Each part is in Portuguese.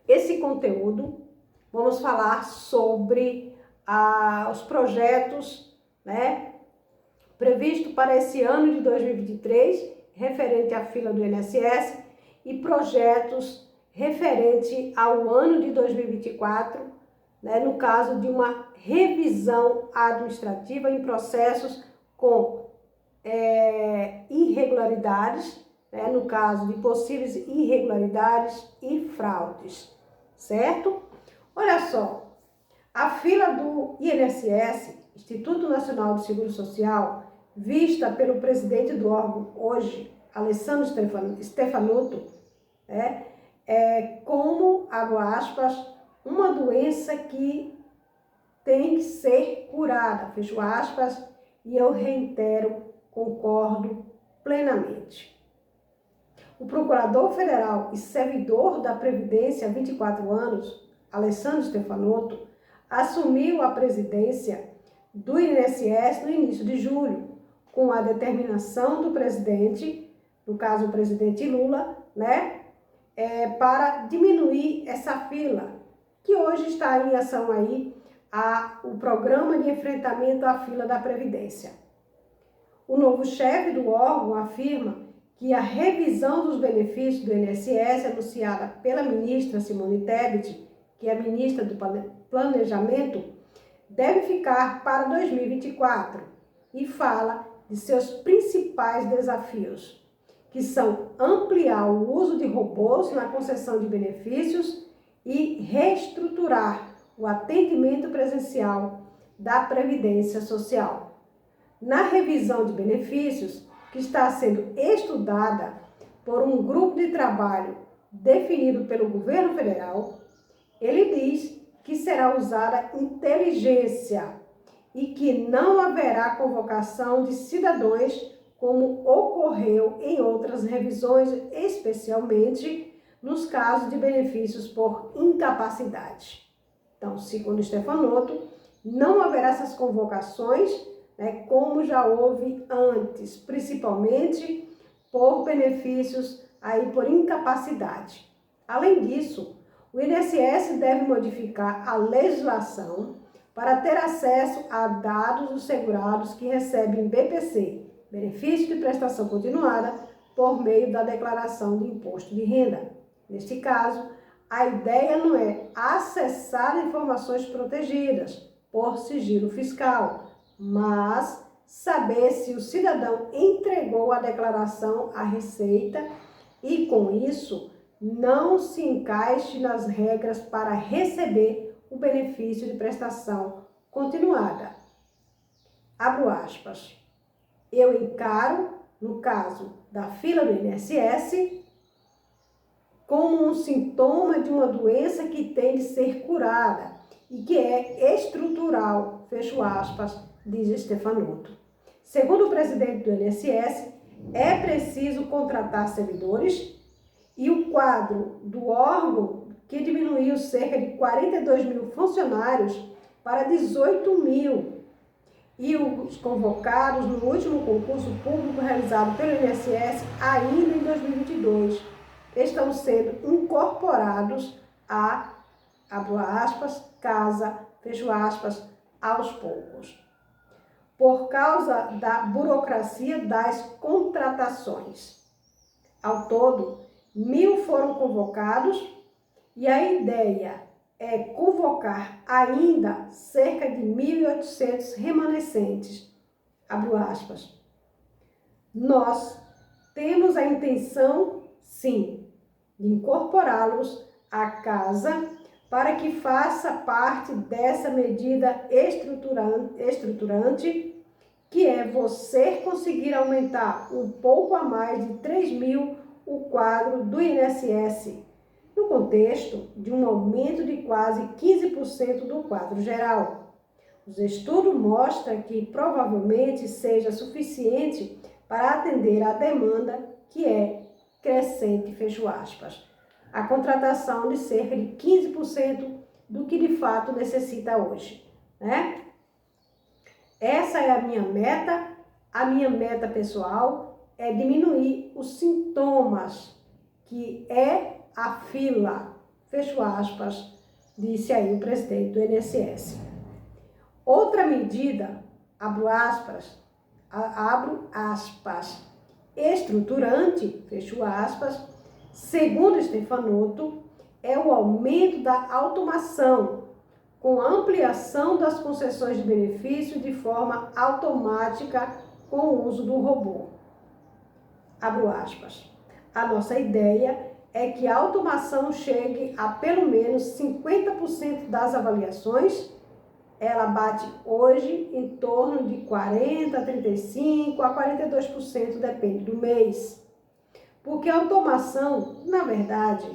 esse conteúdo, vamos falar sobre os projetos, né, previsto para esse ano de 2023, referente à fila do INSS, e projetos referente ao ano de 2024, né, no caso de uma revisão administrativa em processos com irregularidades, né, no caso de possíveis irregularidades e fraudes, certo? Olha só, a fila do INSS, Instituto Nacional do Seguro Social, vista pelo presidente do órgão hoje, Alessandro Stefanotto, é como, abro aspas, uma doença que tem que ser curada, fecho aspas, e eu reitero, concordo plenamente. O procurador federal e servidor da Previdência há 24 anos, Alessandro Stefanotto, assumiu a presidência do INSS no início de julho, com a determinação do presidente, no caso o presidente Lula, né, para diminuir essa fila, que hoje está em ação aí o Programa de Enfrentamento à Fila da Previdência. O novo chefe do órgão afirma que a revisão dos benefícios do INSS, anunciada pela ministra Simone Tebet, que é a ministra do Planejamento, deve ficar para 2024 e fala de seus principais desafios, que são ampliar o uso de robôs na concessão de benefícios e reestruturar o atendimento presencial da Previdência Social. Na revisão de benefícios, que está sendo estudada por um grupo de trabalho definido pelo governo federal, ele diz que será usada inteligência e que não haverá convocação de cidadãos como ocorreu em outras revisões, especialmente nos casos de benefícios por incapacidade. Então, segundo Stefanotto, não haverá essas convocações, né, como já houve antes, principalmente por benefícios aí por incapacidade. Além disso, o INSS deve modificar a legislação para ter acesso a dados dos segurados que recebem BPC, Benefício de Prestação Continuada, por meio da declaração de imposto de renda. Neste caso, a ideia não é acessar informações protegidas por sigilo fiscal, mas saber se o cidadão entregou a declaração à Receita e, com isso, não se encaixe nas regras para receber o benefício de prestação continuada. Abro aspas. Eu encaro, no caso da fila do INSS, como um sintoma de uma doença que tem de ser curada e que é estrutural, fecho aspas, diz Stefanotto. Segundo o presidente do INSS, é preciso contratar servidores e o quadro do órgão, que diminuiu cerca de 42 mil funcionários para 18 mil, e os convocados no último concurso público realizado pelo INSS ainda em 2022 estão sendo incorporados a, abro aspas, casa, fecho aspas, aos poucos, por causa da burocracia das contratações. Ao todo, 1.000 foram convocados e a ideia é convocar ainda cerca de 1.800 remanescentes. Abro aspas. Nós temos a intenção, sim, de incorporá-los à casa para que faça parte dessa medida estruturante, que é você conseguir aumentar um pouco a mais de 3.000 o quadro do INSS, no contexto de um aumento de quase 15% do quadro geral. Os estudos mostram que provavelmente seja suficiente para atender a demanda, que é crescente, fecho aspas. A contratação de cerca de 15% do que de fato necessita hoje, né? Essa é a minha meta pessoal é diminuir os sintomas, que é a fila, fecho aspas, disse aí o presidente do INSS. Outra medida, abro aspas, estruturante, fecho aspas, segundo Stefanotto, é o aumento da automação, com a ampliação das concessões de benefício de forma automática com o uso do robô. Abro aspas. A nossa ideia é que a automação chegue a pelo menos 50% das avaliações. Ela bate hoje em torno de 40%, 35% a 42%, depende do mês. Porque a automação, na verdade,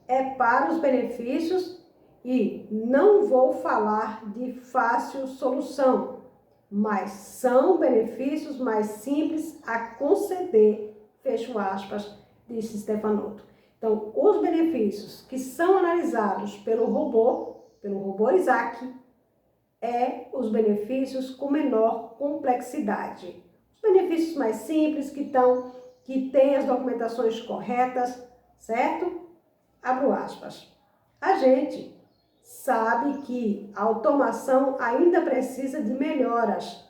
é para os benefícios e não vou falar de fácil solução, mas são benefícios mais simples a conceder, fecho aspas, disse Stefanotto. Então, os benefícios que são analisados pelo robô Isaac, os benefícios com menor complexidade. Os benefícios mais simples que têm as documentações corretas, certo? Abro aspas. A gente sabe que a automação ainda precisa de melhoras.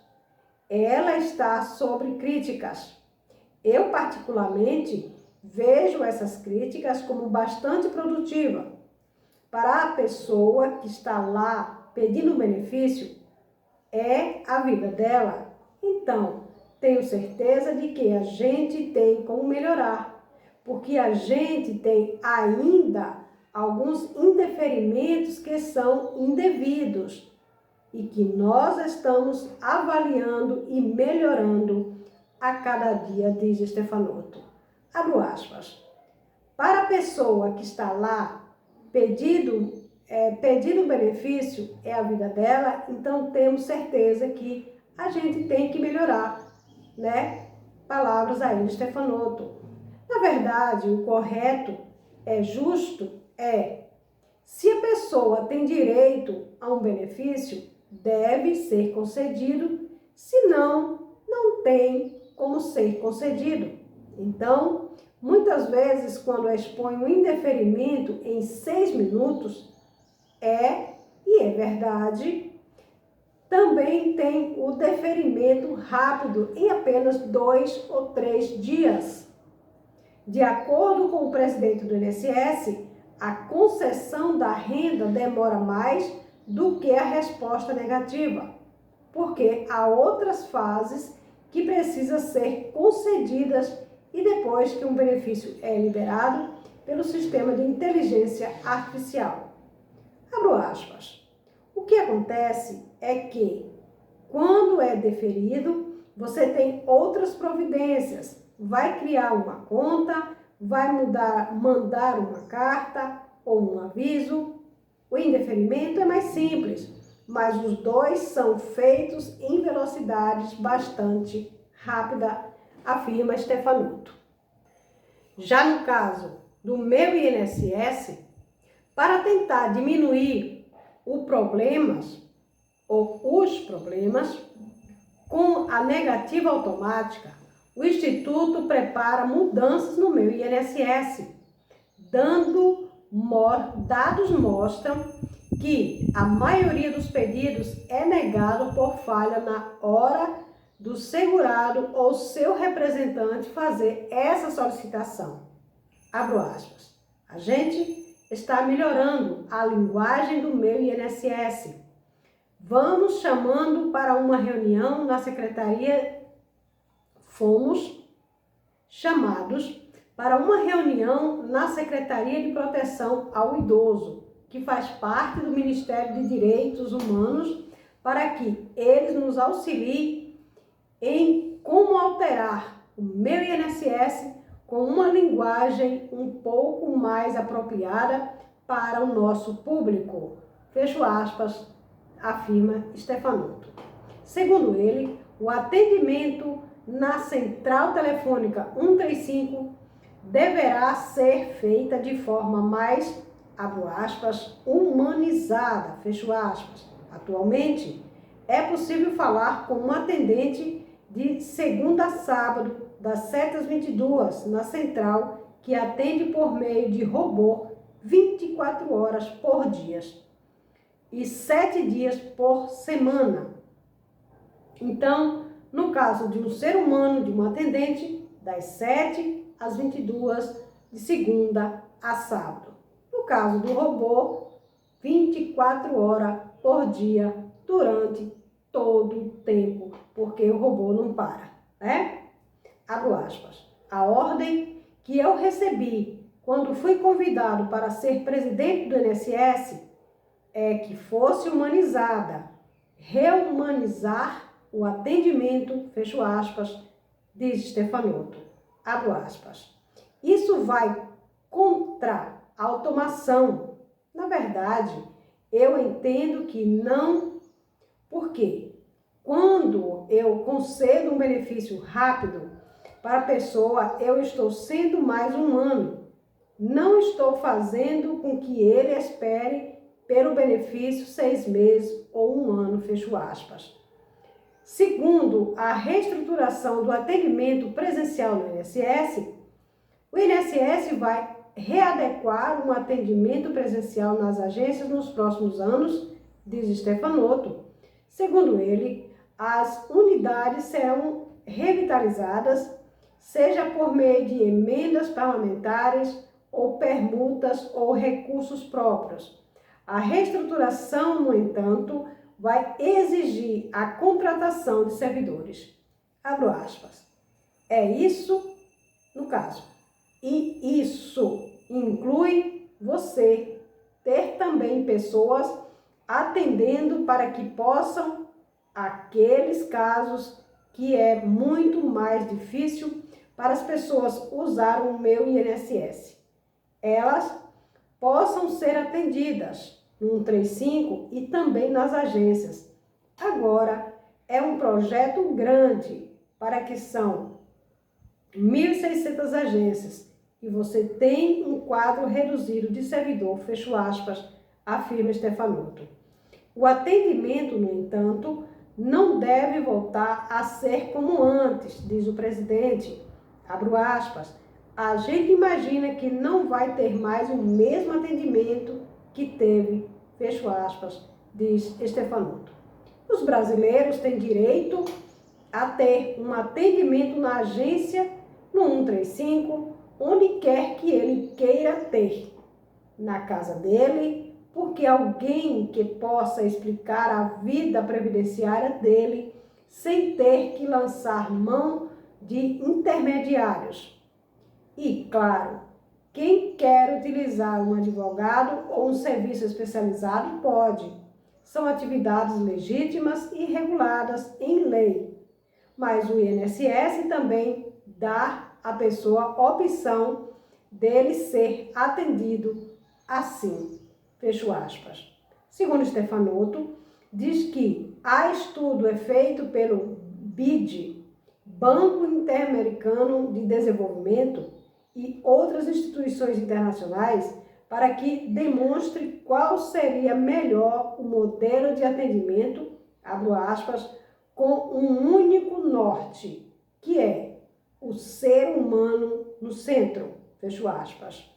Ela está sob críticas. Eu, particularmente, vejo essas críticas como bastante produtiva. Para a pessoa que está lá pedindo benefício, é a vida dela. Então, tenho certeza de que a gente tem como melhorar, porque a gente tem ainda alguns indeferimentos que são indevidos e que nós estamos avaliando e melhorando a cada dia, diz Stefanotto. Abro aspas. Para a pessoa que está lá pedindo benefício, é a vida dela, então temos certeza que a gente tem que melhorar, né? Palavras aí de Stefanotto. Na verdade, o correto, justo, se a pessoa tem direito a um benefício, deve ser concedido, senão não tem como ser concedido. Então, muitas vezes, quando expõe um indeferimento em 6 minutos, é verdade, também tem o deferimento rápido em apenas 2 ou 3 dias. De acordo com o presidente do INSS, a concessão da renda demora mais do que a resposta negativa, porque há outras fases que precisam ser concedidas e depois que um benefício é liberado pelo sistema de inteligência artificial. Abro aspas. O que acontece é que, quando é deferido, você tem outras providências. Vai criar uma conta, vai mandar uma carta ou um aviso. O indeferimento é mais simples, mas os dois são feitos em velocidades bastante rápida, afirma Stefanotto. Já no caso do meu INSS, para tentar diminuir os problemas com a negativa automática, o Instituto prepara mudanças no meu INSS. Dados mostram que a maioria dos pedidos é negado por falha na hora do segurado ou seu representante fazer essa solicitação. Abro aspas. A gente está melhorando a linguagem do meu INSS. Vamos chamando para uma reunião na secretaria. Fomos chamados para uma reunião na Secretaria de Proteção ao Idoso, que faz parte do Ministério de Direitos Humanos, para que eles nos auxiliem em como alterar o meu INSS com uma linguagem um pouco mais apropriada para o nosso público. Fecho aspas, afirma Stefanotto. Segundo ele, o atendimento na central telefônica 135 deverá ser feita de forma mais, abro aspas, humanizada, fecho aspas. Atualmente, é possível falar com um atendente de segunda a sábado, das 7 às 22, na central, que atende por meio de robô, 24 horas por dia e 7 dias por semana. Então, no caso de um ser humano, de um atendente, das 7 às 22, de segunda a sábado. No caso do robô, 24 horas por dia, durante todo o tempo, porque o robô não para, né? Abro aspas. A ordem que eu recebi quando fui convidado para ser presidente do INSS é que fosse humanizada, rehumanizar o atendimento, fecho aspas, diz Stefanotto, abro aspas. Isso vai contra a automação. Na verdade, eu entendo que não, porque quando eu concedo um benefício rápido para a pessoa, eu estou sendo mais humano. Não estou fazendo com que ele espere pelo benefício 6 meses ou 1 ano, fecho aspas. Segundo a reestruturação do atendimento presencial no INSS, o INSS vai readequar um atendimento presencial nas agências nos próximos anos, diz Stefanotto. Segundo ele, as unidades serão revitalizadas, seja por meio de emendas parlamentares ou permutas ou recursos próprios. A reestruturação, no entanto, vai exigir a contratação de servidores. Abro aspas. É isso no caso. E isso inclui você ter também pessoas atendendo para que possam aqueles casos que é muito mais difícil para as pessoas usarem o meu INSS. Elas possam ser atendidas no 135 e também nas agências. Agora, é um projeto grande para que são 1.600 agências e você tem um quadro reduzido de servidor, fecho aspas, afirma Stefanotto. O atendimento, no entanto, não deve voltar a ser como antes, diz o presidente, abro aspas. A gente imagina que não vai ter mais o mesmo atendimento que teve, fecho aspas, diz Stefanotto. Os brasileiros têm direito a ter um atendimento na agência no 135, onde quer que ele queira ter, na casa dele, porque alguém que possa explicar a vida previdenciária dele sem ter que lançar mão de intermediários. E, claro, quem quer utilizar um advogado ou um serviço especializado pode. São atividades legítimas e reguladas em lei. Mas o INSS também dá à pessoa a opção dele ser atendido assim. Fecho aspas. Segundo Stefanotto, diz que há estudo feito pelo BID, Banco Interamericano de Desenvolvimento, e outras instituições internacionais para que demonstre qual seria melhor o modelo de atendimento, abro aspas, com um único norte, que é o ser humano no centro, fecho aspas.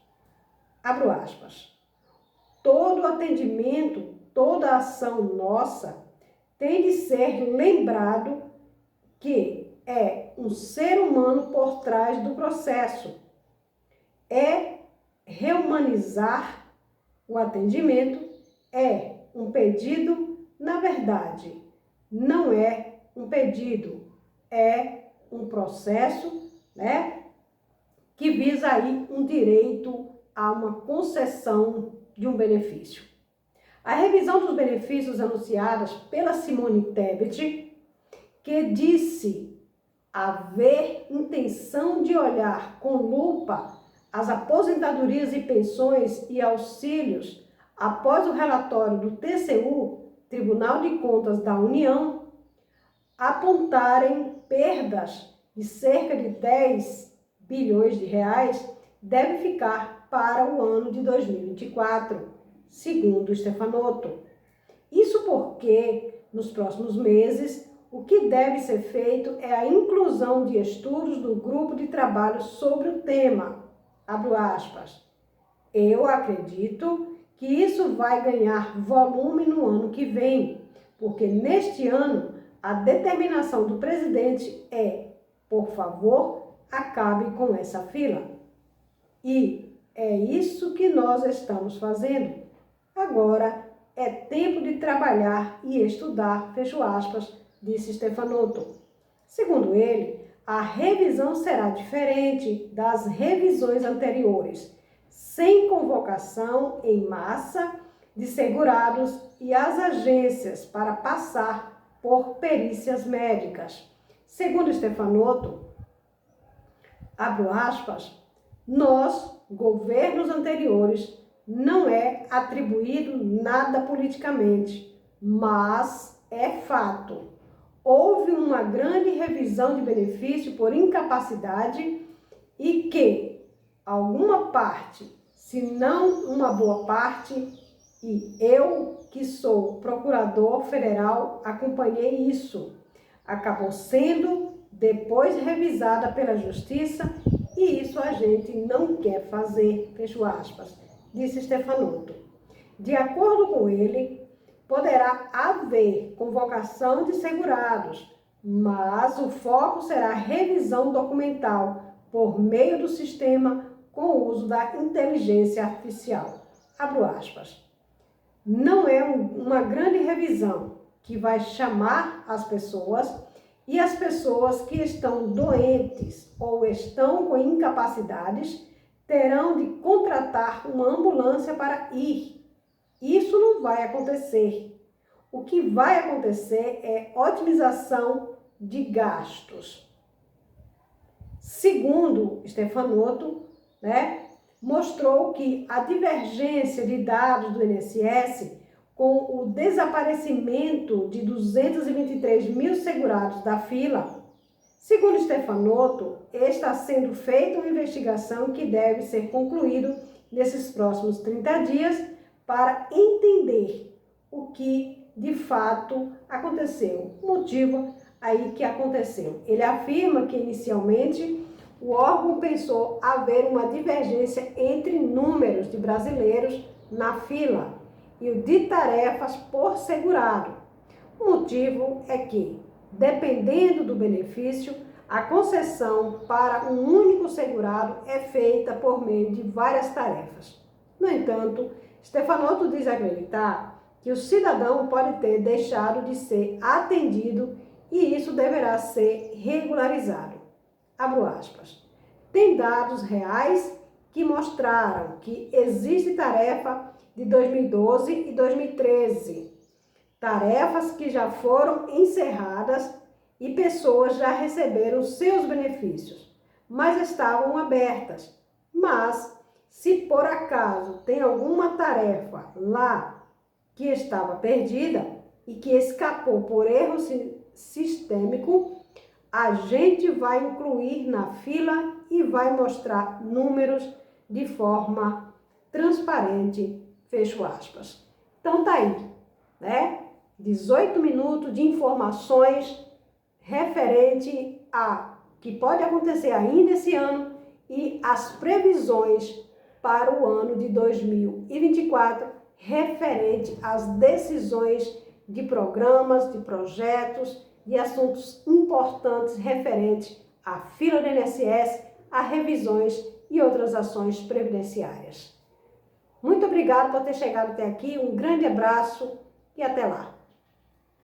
Abro aspas. Todo atendimento, toda ação nossa tem de ser lembrado que é um ser humano por trás do processo. É rehumanizar o atendimento, é um pedido, na verdade, não é um pedido, é um processo, né, que visa aí um direito a uma concessão de um benefício. A revisão dos benefícios anunciadas pela Simone Tebet, que disse haver intenção de olhar com lupa as aposentadorias e pensões e auxílios após o relatório do TCU, Tribunal de Contas da União, apontarem perdas de cerca de 10 bilhões de reais, deve ficar para o ano de 2024, segundo Stefanotto. Isso porque, nos próximos meses, o que deve ser feito é a inclusão de estudos do grupo de trabalho sobre o tema, abro aspas, Eu acredito que isso vai ganhar volume no ano que vem, porque neste ano a determinação do presidente é, por favor, acabe com essa fila. E é isso que nós estamos fazendo. Agora é tempo de trabalhar e estudar, fecho aspas, disse Stefanotto. Segundo ele, a revisão será diferente das revisões anteriores, sem convocação em massa de segurados e as agências para passar por perícias médicas. Segundo Stefanotto, abro aspas, nós, governos anteriores, não é atribuído nada politicamente, mas é fato. Houve uma grande revisão de benefício por incapacidade e que alguma parte, se não uma boa parte, e eu, que sou procurador federal, acompanhei isso. Acabou sendo depois revisada pela Justiça e isso a gente não quer fazer, fecho aspas, disse Stefanotto. De acordo com ele, poderá haver convocação de segurados, mas o foco será revisão documental por meio do sistema com o uso da inteligência artificial. Abro aspas. Não é uma grande revisão que vai chamar as pessoas e as pessoas que estão doentes ou estão com incapacidades terão de contratar uma ambulância para ir. Isso não vai acontecer. O que vai acontecer é otimização de gastos. Segundo Stefanotto, mostrou que a divergência de dados do INSS com o desaparecimento de 223 mil segurados da fila, segundo Stefanotto, está sendo feita uma investigação que deve ser concluída nesses próximos 30 dias para entender o que de fato aconteceu, o motivo aí que aconteceu. Ele afirma que inicialmente o órgão pensou haver uma divergência entre números de brasileiros na fila e o de tarefas por segurado. O motivo é que, dependendo do benefício, a concessão para um único segurado é feita por meio de várias tarefas. No entanto, Stefanotto diz acreditar que o cidadão pode ter deixado de ser atendido e isso deverá ser regularizado. Abro aspas. Tem dados reais que mostraram que existe tarefa de 2012 e 2013. Tarefas que já foram encerradas e pessoas já receberam seus benefícios, mas estavam abertas. Mas, se por acaso tem alguma tarefa lá que estava perdida e que escapou por erro sistêmico, a gente vai incluir na fila e vai mostrar números de forma transparente, fecho aspas. Então tá aí, 18 minutos de informações referente a que pode acontecer ainda esse ano e as previsões para o ano de 2024 referente às decisões de programas, de projetos, de assuntos importantes referentes à fila do INSS, a revisões e outras ações previdenciárias. Muito obrigada por ter chegado até aqui, um grande abraço e até lá.